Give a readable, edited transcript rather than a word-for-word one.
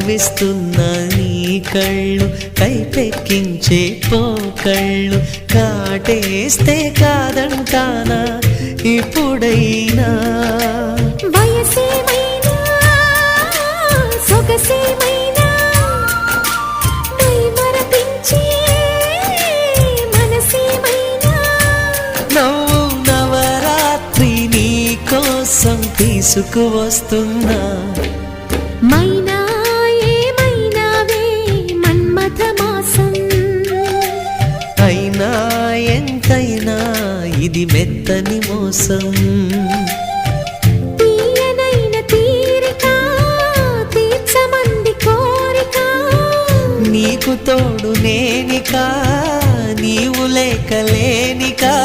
కవ్విస్తున్న నీ కళ్ళు కైపెక్కించే పోకళ్ళు కాటేస్తే కాదంటానా ఇప్పుడైనా వయసేమైనా సొగసేమైనా మరపించే మనసేమైనా నవ్వు నవరాత్రి నీ కోసం తీసుకువస్తున్నా మైనా ఏమైనావే మన్మథ మాసం అయినా ఎంతైనా ఇది మెత్తని మోసం తీయనైన తీరిక తీర్చమంది కోరిక నీకు తోడు నేనికా నీవు లేకలేనికా